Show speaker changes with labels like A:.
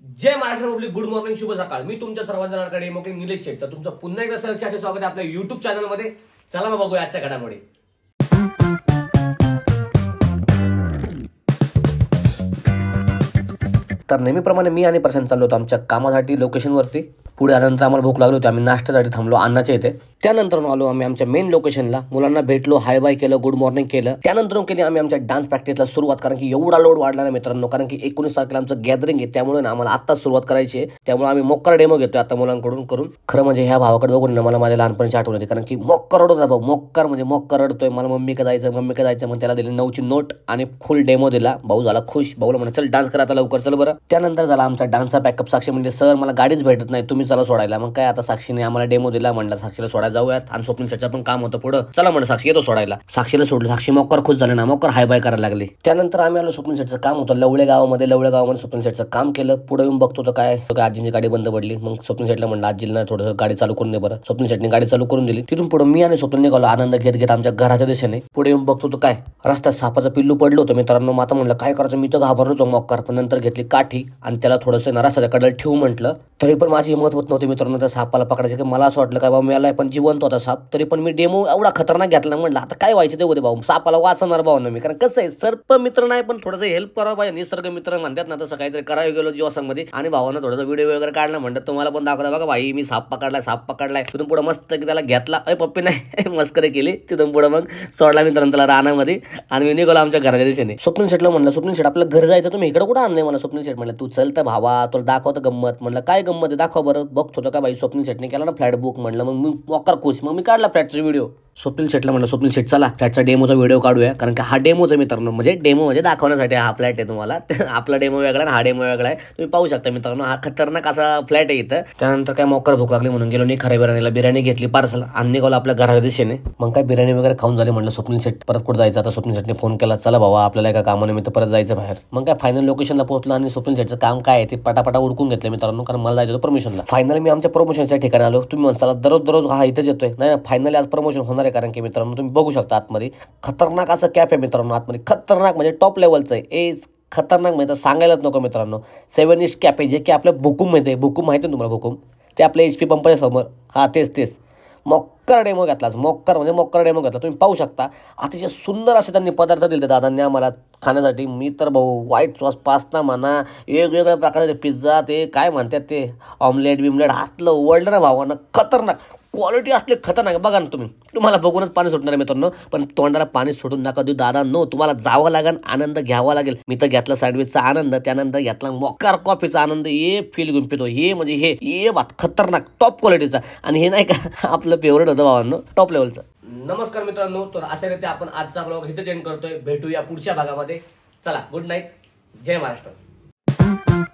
A: जय Maharashtra public, good morning, शुभ सकाळ. मी तुमच्या सर्वांच्या लाडका मोकळे निलेश शेठ. तर तुमचं पुन्हा एकदा सहर्ष स्वागत आहे आपल्या युट्यूब चॅनलमध्ये. चला मग बघूया आजच्या घडामोडी. तर नेहमीप्रमाणे मी आणि प्रशांत चाललो होतो आमच्या कामासाठी लोकेशनवरती. पुढे आल्यानंतर आम्हाला भूक लागली होती. आम्ही नाश्त्यासाठी थांबलो अन्नाच्या इथे. त्यानंतर आलो आम्ही आमच्या मेन लोकेशनला. मुलांना भेटलो, हाय बाय केलं, गुड मॉर्निंग केलं. त्यानंतर केली आम्ही आमच्या डान्स प्रॅक्टिसला सुरुवात. कारण की एवढा लोड वाढला ना मित्रांनो, कारण की 19 तारखेला आमचं गॅदरिंग आहे. त्यामुळे ना आम्हाला आत्ताच सुरुवात करायची आहे. त्यामुळे आम्ही मोक्कर डेमो घेतोय आता मुलांकडून करून. खरं म्हणजे ह्या भावाकडे बघून मला माझ्या लहानपणीची आठवण येते. कारण की मोक्कर रडतो भाऊ, मोक्कर म्हणजे मोक्कर रडतोय. मला मम्मी का जायचं मग त्याला दिली 9ची नोट आणि फुल डेमो दिला. भाऊ झाला खुश. भाऊला म्हणा चल डान्स करा आता लवकर, चल बरं. त्यानंतर झाला आमचा डान्सचा बॅकअप. साक्षी म्हणजे सर मला गाडीच भेटत नाही, तुम्ही चला सोडायला. मग काय आता साक्षीने आम्हाला डेमो दिला. म्हणलं साक्षीला सोडायला जाऊयात. आणि स्वप्न शेटचं पण काम होतं पुढं. चला म्हणलं साक्षी येतो सोडायला. साक्षीला सोडलं. साक्षी मोक्कर खुश झाले ना, मोक्कर हाय बाय करायला लागली. त्यानंतर आम्ही आलो. स्वप्न शेटचं काम होतं लवळे गावामध्ये स्वप्न शेटचं काम केलं. पुढे येऊन बघतो तर काय आजींची गाडी बंद पडली. मग स्वप्न शेटला म्हणलं आजीला थोडंसं गाडी चालू करून दे बरं. स्वप्न शेटने गाडी चालू करून दिली. तिथून पुढे मी आणि स्वप्न निघालो आनंद घेत आमच्या घराच्या दिशेने. पुढे येऊन बघतो तो काय रस्त्यात सापाचं पिल्लू पडलं होतं मित्रांनो. माता म्हणलं काय करायचं, मी तर घाबरलो होतो मोक्कर. पण नंतर घेतली काठी आणि त्याला थोडंसं रस्त्याच्या कडेला ठेवू म्हटलं. तरी पण माझी हिंमत होत नव्हती मित्रांनो त्या सापाला पकडायची. की मला असं वाटलं काय बाबा मिळालाय पण जिवंत होता साप. तरी पण मी डेमो एवढा खतरनाक घेतला. म्हटलं आता काय व्हायचं ते होते भाऊ, सापाला वाचवणार भाऊ ना मी. कारण कसं आहे सर्प मित्र नाही पण थोडंसं हेल्प करावं पाहिजे. निसर्ग मित्र म्हणतात ना, तसं काहीतरी करायला गेलो जीवासंमध्ये. आणि भावानं थोडंसं व्हिडिओ वगैरे काढला. म्हणतात तुम्हाला पण दाखवला बघा भाई मी साप पकडलाय. तिथून पुढे मस्त की त्याला घेतला. पप्पी नाही मस्करी केली. तिथून पुढे मग सोडला मित्रांनो त्याला रानामध्ये. आणि मी निघालो आमच्या घराच्या दिशेने. स्वप्न शेटला म्हणलं स्वप्न शेट आपलं घर जायचं, तुम्ही इकडे कुठं आणलंय. मला स्वप्न शेट म्हणलं तू चल तर भावा तुला दाखवतं गंमत. म्हणलं काय गंमत आहे दाखव बरं. बघतो का भाई स्वप्न शेटने केला ना फ्लॅट बुक. म्हणलं मग मी मोक्कर खुश. मग मी काढला फ्लॅटचा व्हिडिओ. स्वप्नील शेटला म्हणलं स्वप्नील शेट चला फ्लॅटचा डेमोचा व्हिडिओ काढूया. कारण की हा डेमोचा मित्रांनो म्हणजे डेमो म्हणजे दाखवण्यासाठी हा फ्लॅट आहे तुम्हाला. आपला डेमो वेगळा आणि हा डेमो वेगळा आहे. तुम्ही पाहू शकता मित्रांनो हा खतरनाक असा फ्लॅट आहे इथं. त्यानंतर काय मोक्कर भूक लागली म्हणून गेलो नाही खऱ्या बिर्याणी घेतली पार्सल आणि निघालो आपल्या घराच्या दिशेने. मग काय बिर्याणी वगैरे खाऊन झाली. म्हणलं स्वप्नील शेट परत कुठं जायचं. आता स्वप्नील शेटने फोन केला चला भावा आपल्याला एका कामानिमित्त परत जायचं बाहेर. मग काय फायनल लोकेशनला पोहोचलो आणि स्वप्नील शेटचं काम काय आहे ते पटापटा उडकून घेतलं मित्रांनो. कारण मला जायचं होतं प्रमोशनला. फायनली मी आमच्या प्रमोशनच्या ठिकाणी आलो. तुम्ही म्हणताला दररोज हा इथेच येतोय. नाही फायनली आज प्रमोशन होणार आहे. कारण की मित्रांनो तुम्ही बघू शकता आतमध्ये खतरनाक असं कॅप आहे मित्रांनो. आतमध्ये खतरनाक म्हणजे टॉप लेवलचं आहे. खतरनाक म्हणजे सांगायलाच नको मित्रांनो. 7 इंच कॅप आहे जे की आपल्या भुकुम माहिती आहे तुम्हाला भुकुम ते आपल्या HP पंपाच्या समोर. हा तेच मोक्कर डेमो घेतला. मोक्कर डेमो घेतला. तुम्ही पाहू शकता अतिशय सुंदर असे त्यांनी पदार्थ दिले दादांनी आम्हाला खाण्यासाठी. मी तर भाऊ व्हाईट सॉस पास्ता म्हणा वेगवेगळ्या प्रकारचे पिझ्झा ते काय म्हणतात ते ऑमलेट बिमलेट असलं उवडलं ना भावानं. खतरनाक क्वालिटी असले खतरनाक. बघा ना तुम्हाला बघूनच पाणी सुटणार मित्रांनो. पण तोंडाला पाणी सोडून नका देऊ दादा. नो तुम्हाला जावं लागेल, आनंद घ्यावा लागेल. मी तर घेतला सँडविचचा आनंद, त्यानंतर घेतला मोक्कर कॉफीचा आनंद. हे फील घेऊन पितो हे म्हणजे हे बात खतरनाक टॉप क्वालिटीचा. आणि हे नाही का आपलं फेवरेट होतं भावांनो टॉप लेवलचं. नमस्कार मित्रांनो, तर अशा रीती आपण आजचा ब्लॉग इथे एंड करतोय. भेटूया पुढच्या भागामध्ये. चला गुड नाईट, जय महाराष्ट्र.